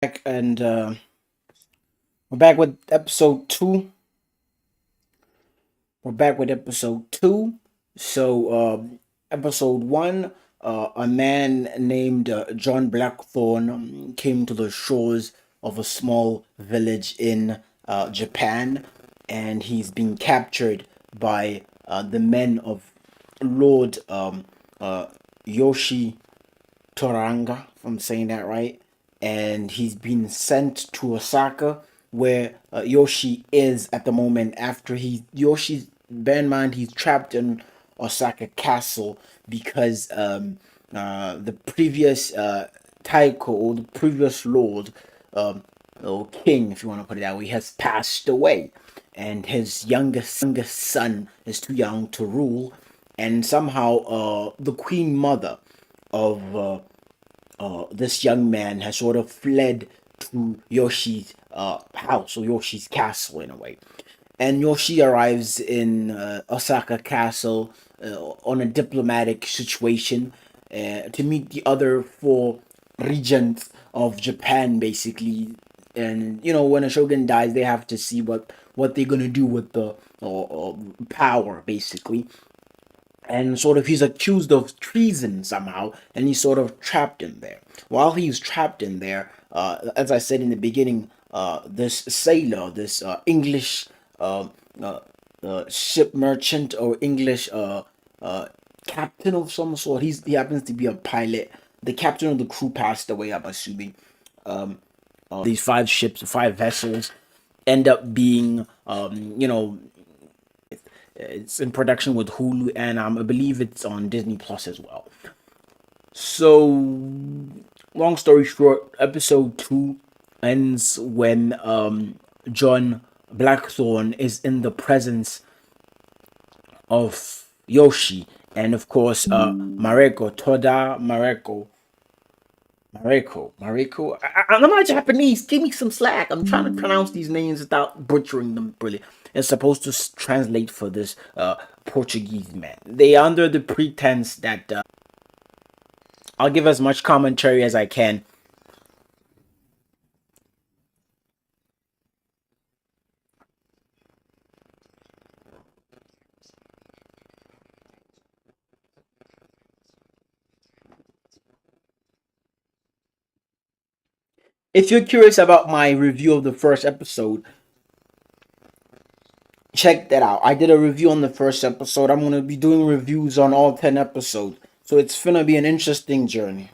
Back and we're back with episode two. We're back with episode two. Episode one, a man named John Blackthorne came to the shores of a small village in Japan, and he's been captured by the men of Lord uh, Yoshi Toranaga, if I'm saying that right, and he's been sent to Osaka, where Yoshi is at the moment. After Yoshi's, bear in mind, he's trapped in Osaka Castle because the previous Taiko, or the previous lord, or king, if you want to put it that way, has passed away, and his youngest son is too young to rule, and somehow the queen mother of this young man has sort of fled to Yoshi's house, or Yoshi's castle in a way. And Yoshi arrives in Osaka Castle on a diplomatic situation to meet the other four regents of Japan, basically. And when a shogun dies, they have to see what they're gonna do with the power, basically. And sort of he's accused of treason somehow, and he's sort of trapped in there. While he's trapped in there, as I said in the beginning, this sailor, this English uh, uh, ship merchant, or English captain of some sort. He happens to be a pilot. The captain of the crew passed away, I'm assuming. These five ships, five vessels, end up being, it's in production with Hulu, and I believe it's on Disney Plus as well. So, long story short, episode two ends when John Blackthorne is in the presence of Yoshi, and of course, Mariko, Mariko. I'm not Japanese. Give me some slack. I'm trying to pronounce these names without butchering them. Really, it's supposed to translate for this Portuguese man. They are under the pretense that I'll give as much commentary as I can. If you're curious about my review of the first episode, check that out. I did a review on the first episode. I'm gonna be doing reviews on all 10 episodes, so it's gonna be an interesting journey.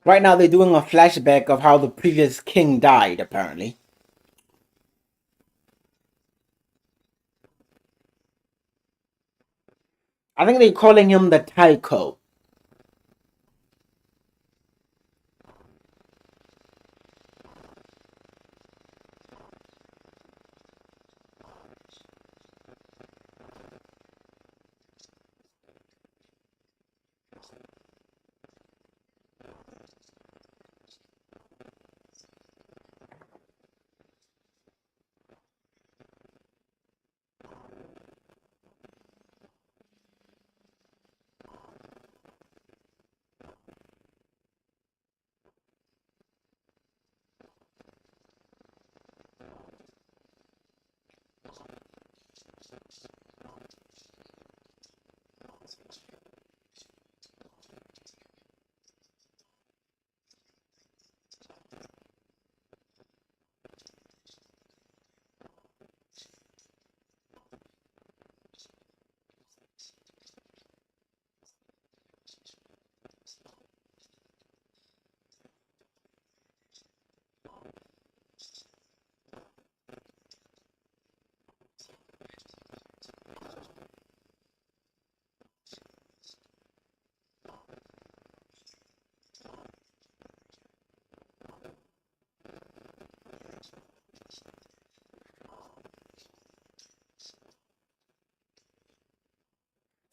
Right now, they're doing a flashback of how the previous king died, apparently. I think they're calling him the Taiko.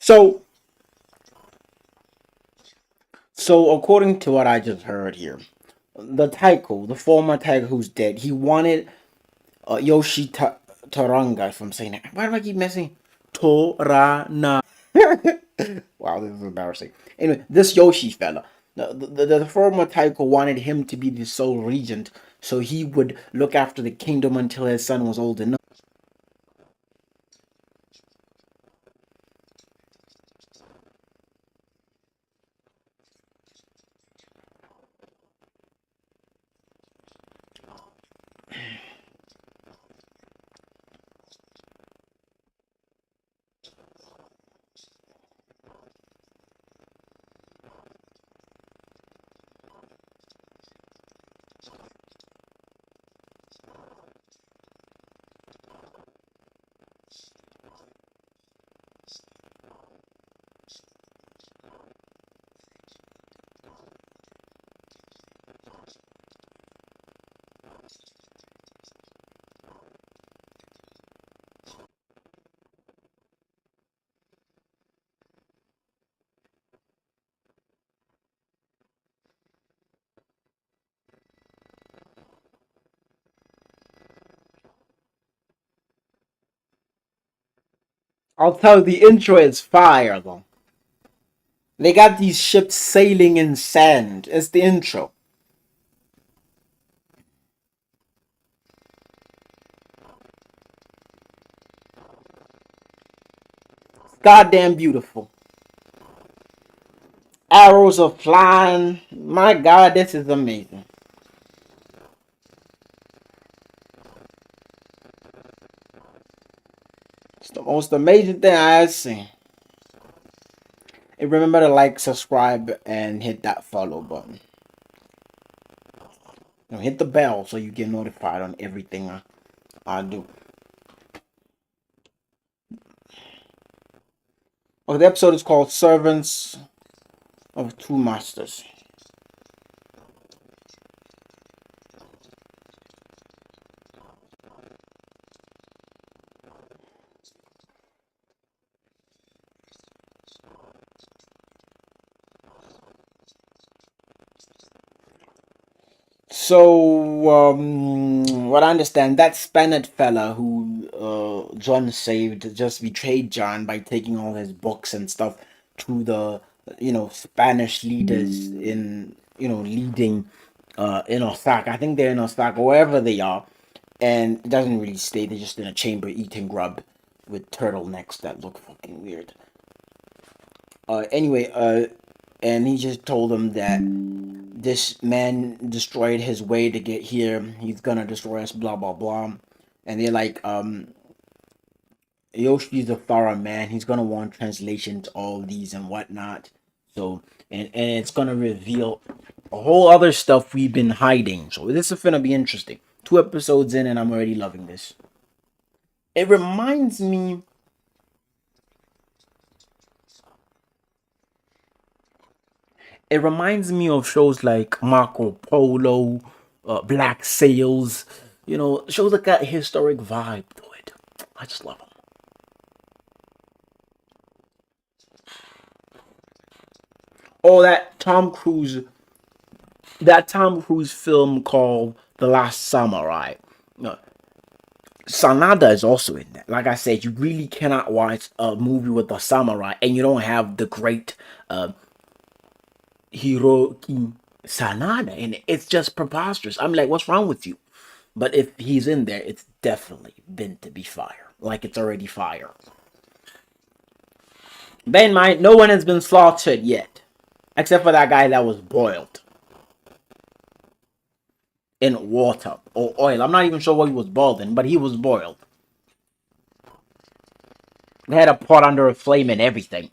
So, so according to what I just heard here, the Taiko, the former Taiko who's dead, he wanted Yoshi Taranga, if I'm saying that. Why do I keep messing? Toranaga. Wow, this is embarrassing. Anyway, this Yoshi fella, the former Taiko wanted him to be the sole regent, so he would look after the kingdom until his son was old enough. I'll tell you, the intro is fire though. They got these ships sailing in sand. It's the intro. It's goddamn beautiful. Arrows are flying. My god, this is amazing. It's the most amazing thing I've seen. And remember to like, subscribe, and hit that follow button. Hit the bell so you get notified on everything I do. Okay, the episode is called Servants of Two Masters. So, what I understand, that Spaniard fella who John saved just betrayed John by taking all his books and stuff to the, Spanish leaders in, leading in Osaka. I think they're in Osaka, wherever they are. And it doesn't really stay, they're just in a chamber eating grub with turtlenecks that look fucking weird. Anyway, and he just told them that this man destroyed his way to get here. He's gonna destroy us, blah blah blah. And they're like, Yoshi's a thorough man. He's gonna want translation to all these and whatnot. So, and it's gonna reveal a whole other stuff we've been hiding. So this is gonna be interesting. 2 episodes in, and I'm already loving this. It reminds me. It reminds me of shows like Marco Polo, Black Sails. Shows that got a historic vibe to it. I just love them. Oh, that Tom Cruise film called The Last Samurai. No, Sanada is also in that. Like I said, you really cannot watch a movie with a samurai and you don't have the great Hiroki Sanada in it. It's just preposterous. I'm like, what's wrong with you? But if he's in there, it's definitely been to be fire. Like it's already fire. Bear in mind, no one has been slaughtered yet. Except for that guy that was boiled in water or oil. I'm not even sure what he was boiled in, but he was boiled. They had a pot under a flame and everything.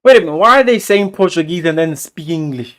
Wait a minute, why are they saying Portuguese and then speak English?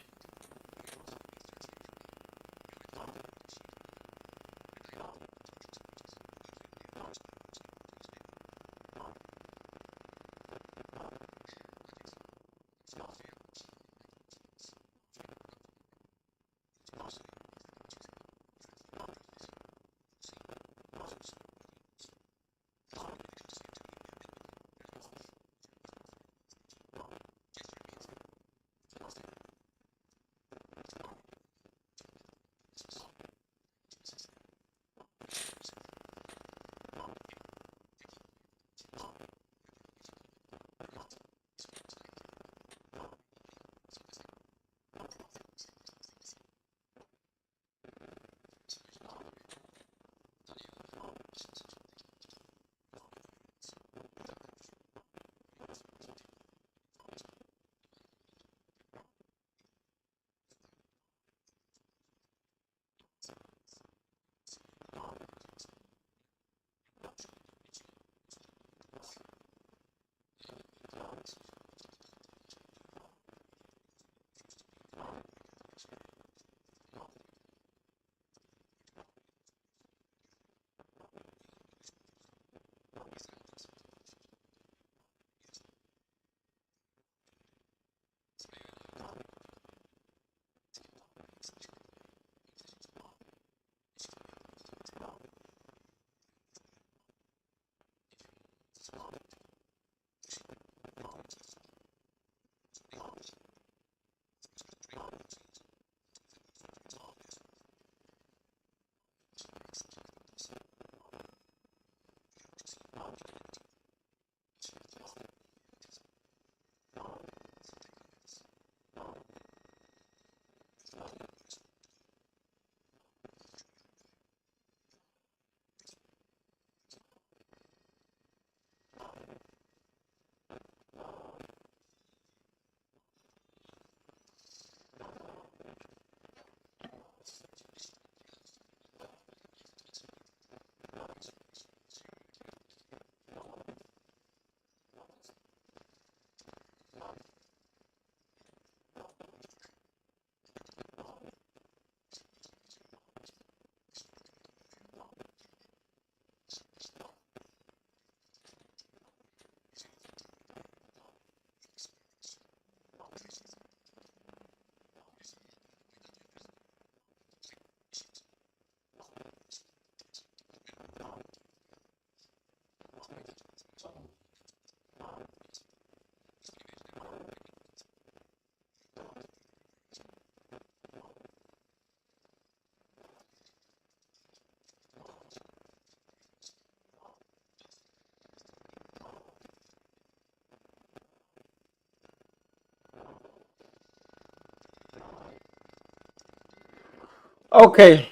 Okay,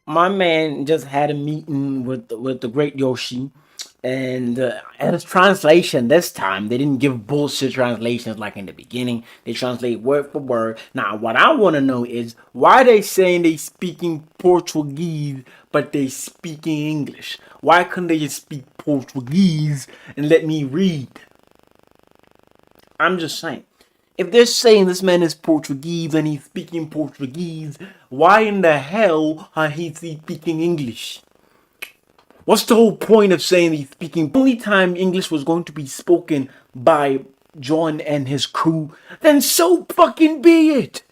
my man just had a meeting with the great Yoshi, and as translation this time they didn't give bullshit translations like in the beginning. They translate word for word. Now, what I want to know is why they saying they speaking Portuguese but they speaking English. Why couldn't they just speak Portuguese and let me read? I'm just saying. If they're saying this man is Portuguese and he's speaking Portuguese, why in the hell are he speaking English? What's the whole point of saying he's speaking? Only time English was going to be spoken by John and his crew, then so fucking be it.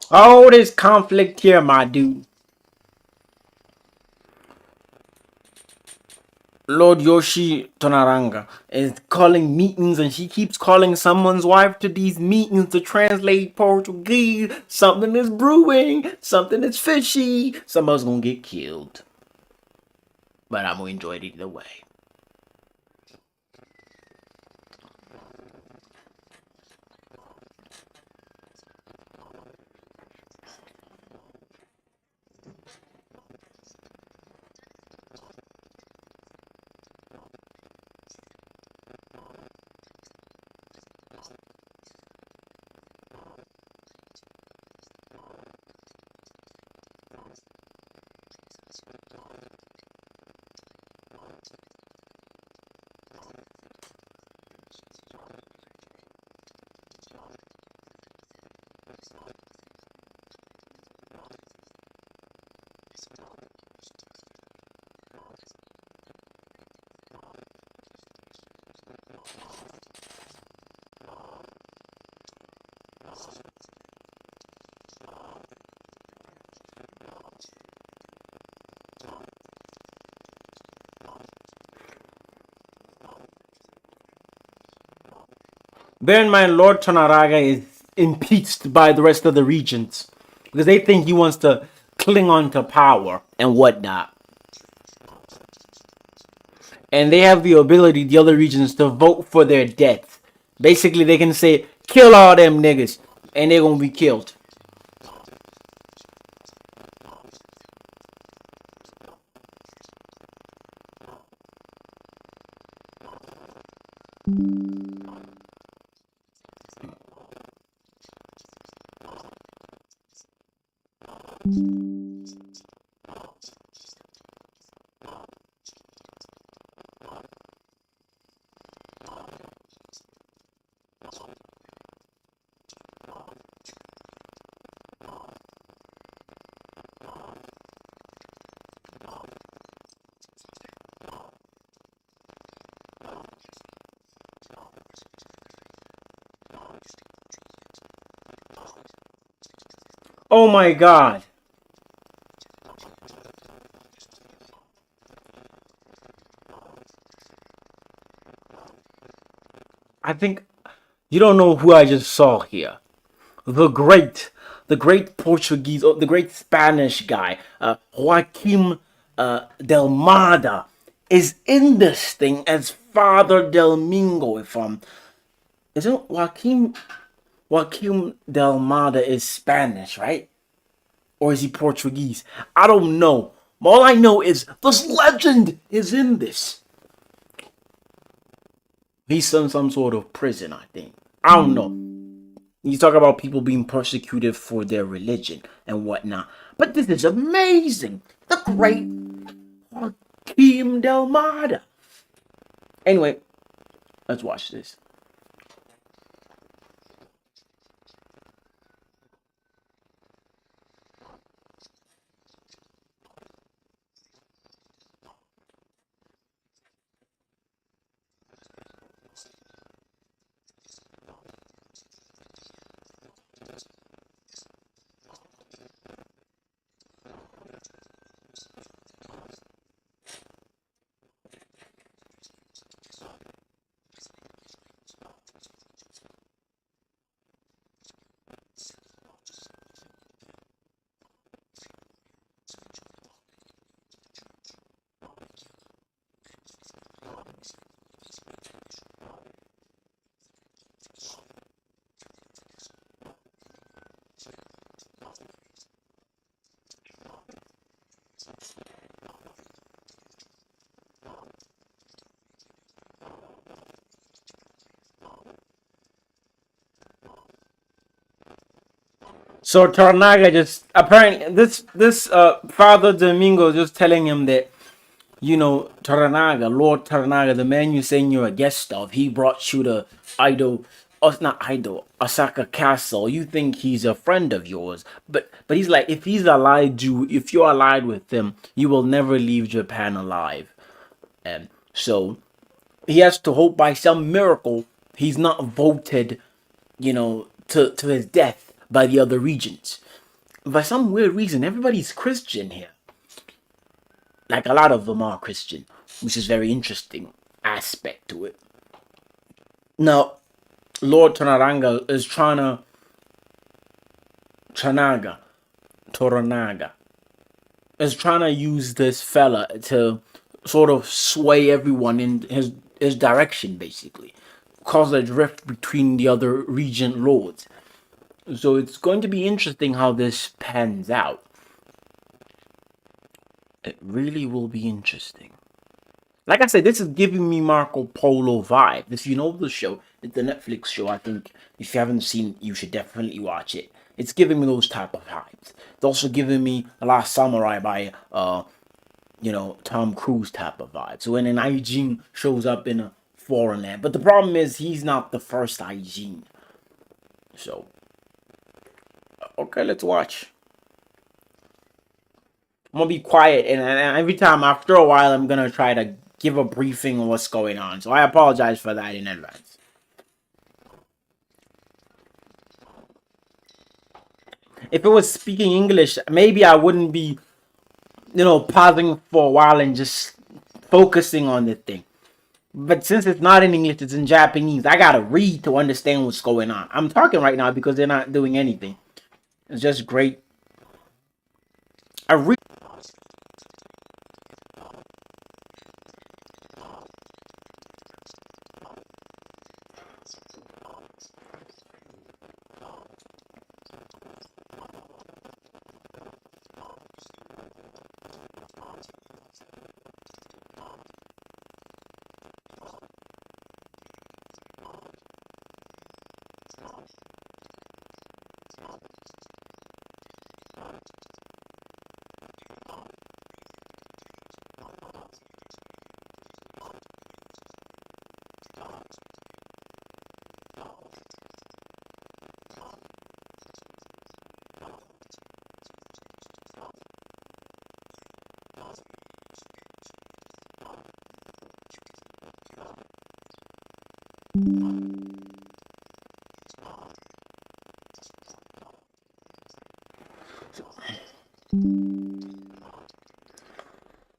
All this conflict here, my dude. Lord Yoshi Tonaranga is calling meetings, and she keeps calling someone's wife to these meetings to translate Portuguese. Something is brewing, something is fishy, somebody's gonna get killed. But I'm gonna enjoy it either way. Bear in mind, Lord Toranaga is impeached by the rest of the regents because they think he wants to cling on to power and whatnot. And they have the ability, the other regions, to vote for their death. Basically, they can say, kill all them niggas, and they're gonna be killed. Oh my god. I think you don't know who I just saw here. The great, the great Portuguese, the great Spanish guy, Joaquim Del is in this thing as Father Del Mingo. If isn't Joaquim Del is Spanish, right? Or is he Portuguese? I don't know. All I know is this legend is in this. He's in some sort of prison, I think. I don't know. You talk about people being persecuted for their religion and whatnot. But this is amazing. The great Joaquim Del Mata. Anyway, let's watch this. So Tornaga just apparently this Father Domingo just telling him that Toranaga, Lord Toranaga, the man you're saying you're a guest of, he brought you to Ido, not Ido, Osaka Castle. You think he's a friend of yours, but he's like, if if you're allied with him, you will never leave Japan alive. And so he has to hope by some miracle he's not voted, to his death by the other regions. for some weird reason, everybody's Christian here. Like a lot of them are Christian, which is very interesting aspect to it. Now, Lord Toranaga is trying to Tranaga, Toranaga is trying to use this fella to sort of sway everyone in his direction, basically, cause a drift between the other regent lords. So it's going to be interesting how this pans out. It really will be interesting. Like I said, this is giving me Marco Polo vibe. If you know the show, it's the Netflix show. I think if you haven't seen it, you should definitely watch it. It's giving me those type of vibes. It's also giving me a Last Samurai by Tom Cruise type of vibe. So when an Aijin shows up in a foreign land, but the problem is he's not the first Aijin. So okay, let's watch. I'm gonna be quiet, and every time after a while, I'm gonna try to give a briefing on what's going on. So I apologize for that in advance. If it was speaking English, maybe I wouldn't be, pausing for a while and just focusing on the thing. But since it's not in English, it's in Japanese. I gotta read to understand what's going on. I'm talking right now because they're not doing anything. It's just great. I read.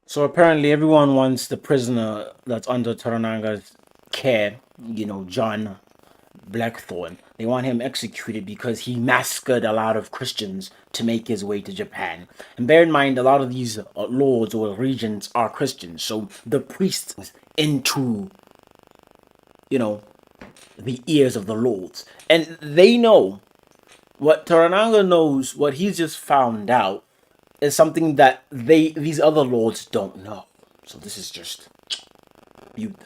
So apparently, everyone wants the prisoner that's under Toranaga's care. John Blackthorne. They want him executed because he massacred a lot of Christians to make his way to Japan. And bear in mind, a lot of these lords or regents are Christians, so the priests into you know the ears of the lords, and they know what Toranaga knows. What he's just found out is something that these other lords don't know. So this is just beautiful.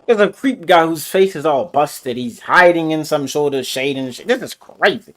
There's a creep guy whose face is all busted. He's hiding in some sort of shade and shit. This is crazy.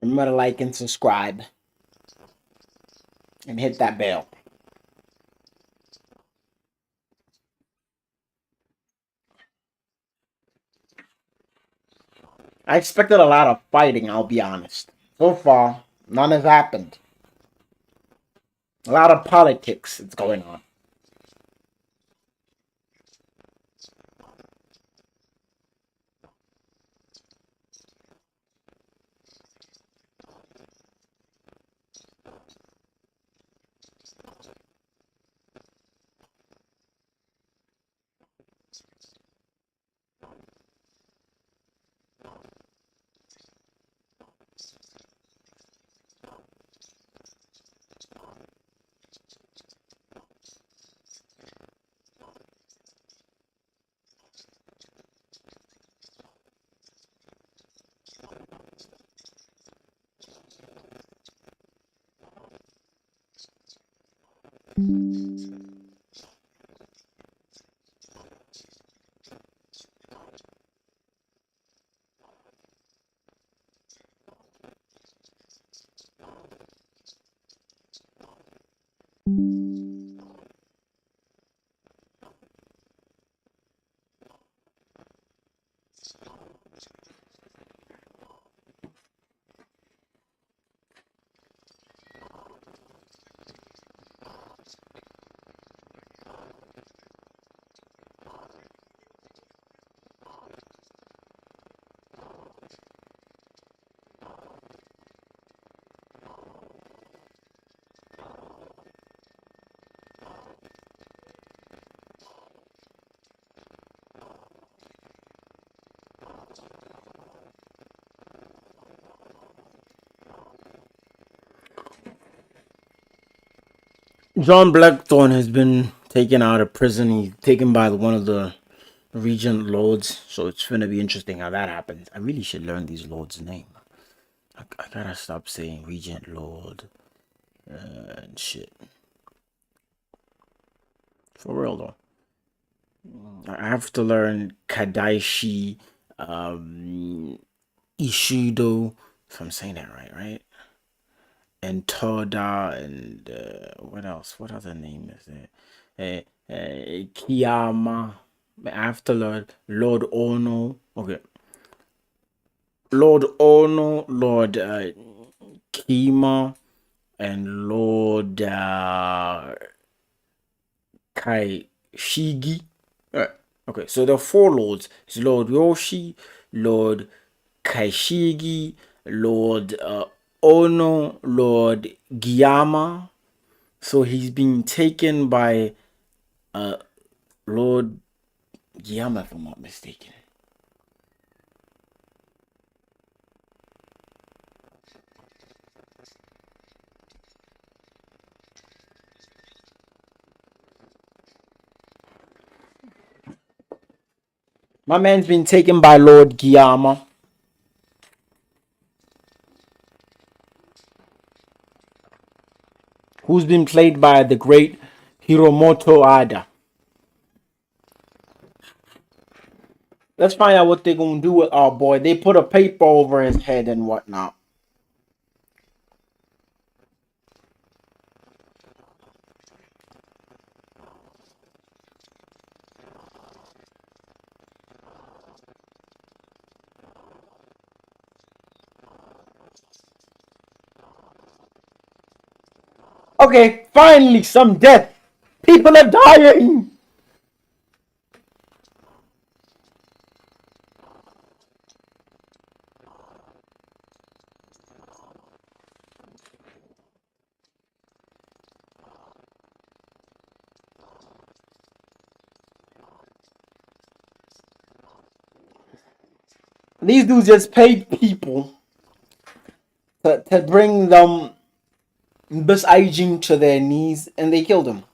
Remember to like and subscribe and hit that bell. I expected a lot of fighting, I'll be honest. So far, none has happened. A lot of politics is going on. John Blackthorne has been taken out of prison. He's taken by one of the regent lords. So it's gonna be interesting how that happens. I really should learn these lords' name. I gotta stop saying regent lord and shit. For real though. I have to learn Kadaishi, Ishido, if I'm saying that right, right? And Toda, and what else? What other name is there? Kiyama, after Lord Ono. Okay, Lord Ono, Lord Kima, and Lord Kaishigi. Alright. Okay, so the four lords is Lord Yoshi, Lord Kaishigi, Lord Ono, Lord Giyama. So he's being taken by Lord Giyama, if I'm not mistaken. My man's been taken by Lord Giyama, who's been played by the great Hiromoto Ada. Let's find out what they're gonna do with our boy. They put a paper over his head and whatnot. Okay, finally some death. People are dying. These dudes just paid people to bring them besieging to their knees, and they killed him.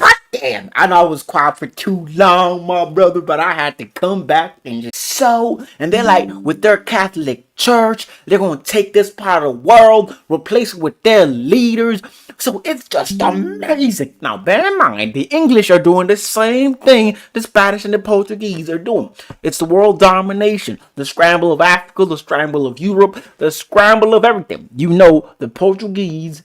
Hot damn! I know I was quiet for too long, my brother, but I had to come back and just so. And they're like, with their Catholic Church, they're gonna take this part of the world, replace it with their leaders. So it's just amazing. Now, bear in mind, the English are doing the same thing the Spanish and the Portuguese are doing. It's the world domination, the scramble of Africa, the scramble of Europe, the scramble of everything. You know, the Portuguese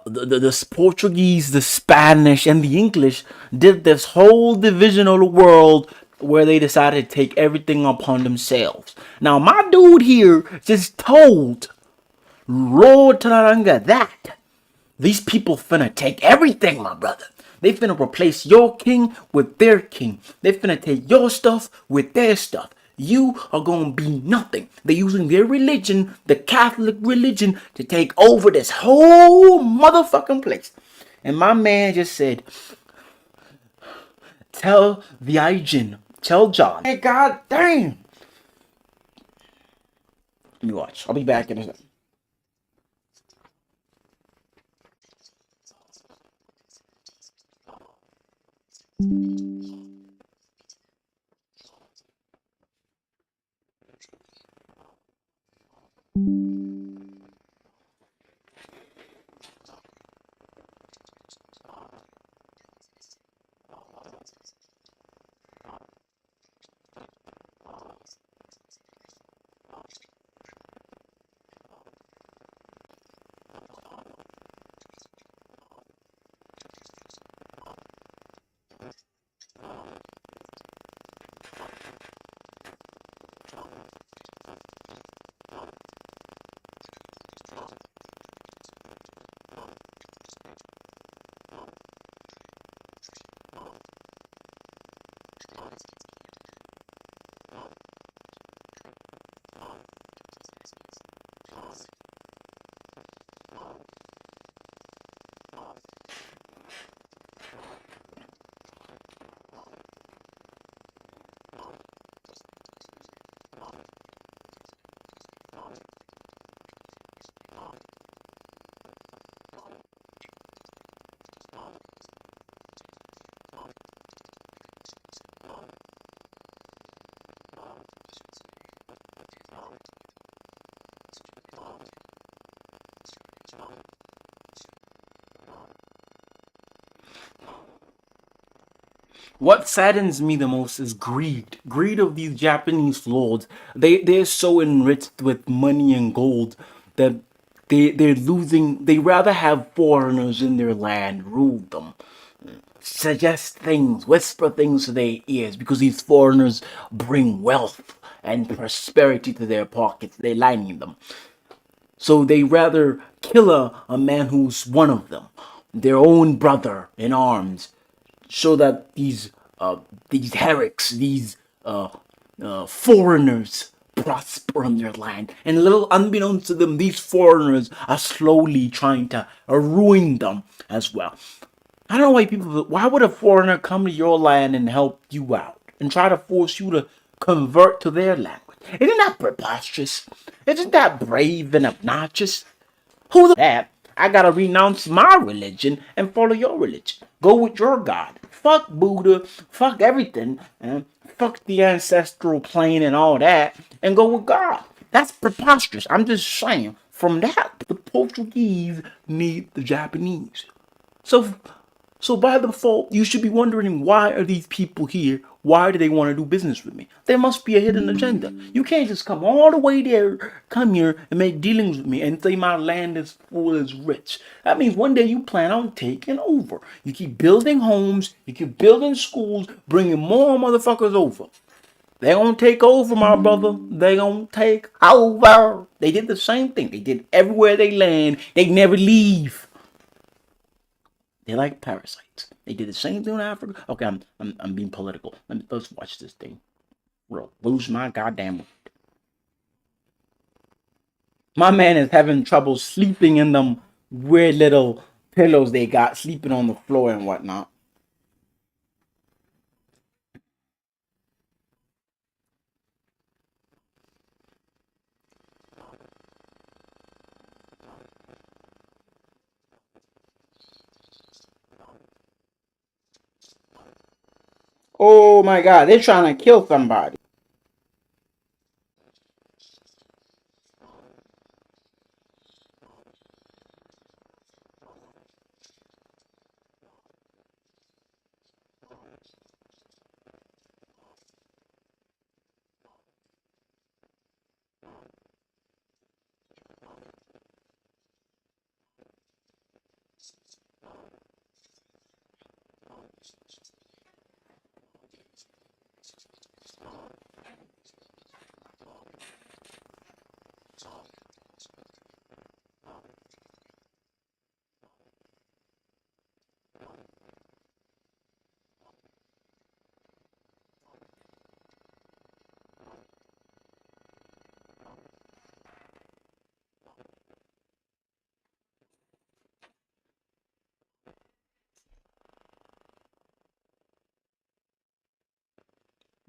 the Portuguese, the Spanish, and the English did this whole division of the world where they decided to take everything upon themselves. Now, my dude here just told Lord Toranaga that these people finna take everything, my brother. They finna replace your king with their king. They finna take your stuff with their stuff. You are gonna be nothing. They're using their religion, the Catholic religion, to take over this whole motherfucking place. And my man just said, tell the Ijin, tell John. Hey, god damn. Let me watch. I'll be back in a second. What saddens me the most is greed. Greed of these Japanese lords. They're so enriched with money and gold that they're losing. They rather have foreigners in their land rule them, suggest things, whisper things to their ears, because these foreigners bring wealth and prosperity to their pockets. They're lining them. So they rather kill a man who's one of them, their own brother in arms, so that these heretics, these foreigners prosper on their land. And little unbeknownst to them, these foreigners are slowly trying to ruin them as well. I don't know why people. Why would a foreigner come to your land and help you out and try to force you to convert to their language? Isn't that preposterous? Isn't that brave and obnoxious? Who that? I gotta renounce my religion and follow your religion. Go with your God. Fuck Buddha. Fuck everything. And fuck the ancestral plane and all that. And go with God. That's preposterous. I'm just saying. From that, the Portuguese need the Japanese. So so by default, you should be wondering, why are these people here? Why do they want to do business with me? There must be a hidden agenda. You can't just come all the way there, come here and make dealings with me and say my land is full, is rich. That means one day you plan on taking over. You keep building homes, you keep building schools, bringing more motherfuckers over. They gonna take over, my brother. They gonna take over. They did the same thing. They did everywhere they land. They never leave. They're like parasites. They did the same thing in Africa. Okay, I'm being political. Let's watch this thing. Bro, lose my goddamn. My man is having trouble sleeping in them weird little pillows they got, sleeping on the floor and whatnot. Oh my god, they're trying to kill somebody.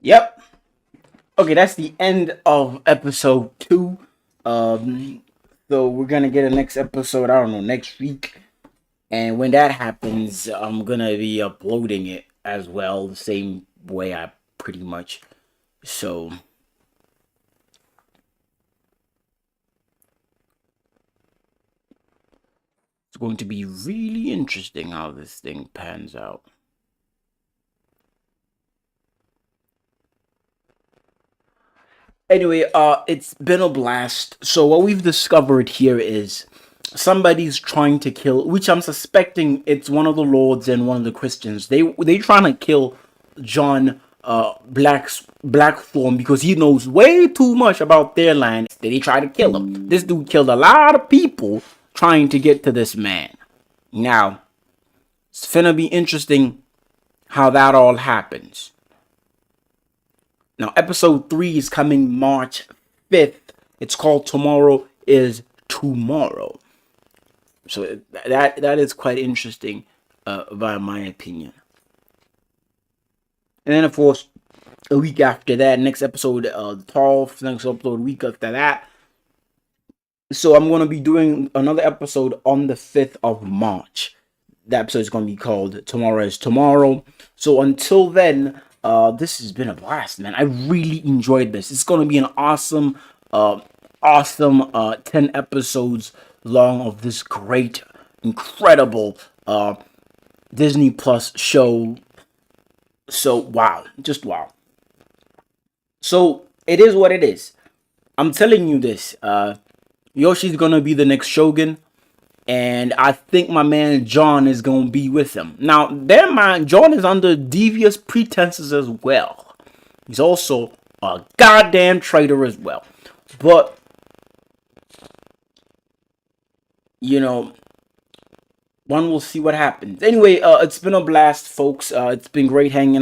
Yep. Okay, that's the end of episode 2. Um, so we're gonna get a next episode, I don't know, next week. And when that happens, I'm gonna be uploading it as well, the same way I pretty much. So it's going to be really interesting how this thing pans out. Anyway, it's been a blast. So what we've discovered here is somebody's trying to kill, which I'm suspecting it's one of the lords and one of the Christians. They trying to kill John Blackthorne because he knows way too much about their land. They try to kill him. This dude killed a lot of people trying to get to this man. Now, it's finna be interesting how that all happens. Now, episode 3 is coming March 5th. It's called Tomorrow is Tomorrow. So that is quite interesting, by my opinion. And then, of course, a week after that, next episode, 12th, next episode, week after that. So I'm going to be doing another episode on the 5th of March. That episode is going to be called Tomorrow is Tomorrow. So until then, this has been a blast, man. I really enjoyed this. It's going to be an awesome 10 episodes long of this great, incredible Disney Plus show. So wow, just wow. So it is what it is. I'm telling you this. Yoshi's gonna be the next Shogun, and I think my man John is gonna be with him. Now, bear in mind, John is under devious pretenses as well. He's also a goddamn traitor as well. But you know, one will see what happens. Anyway, it's been a blast, folks. It's been great hanging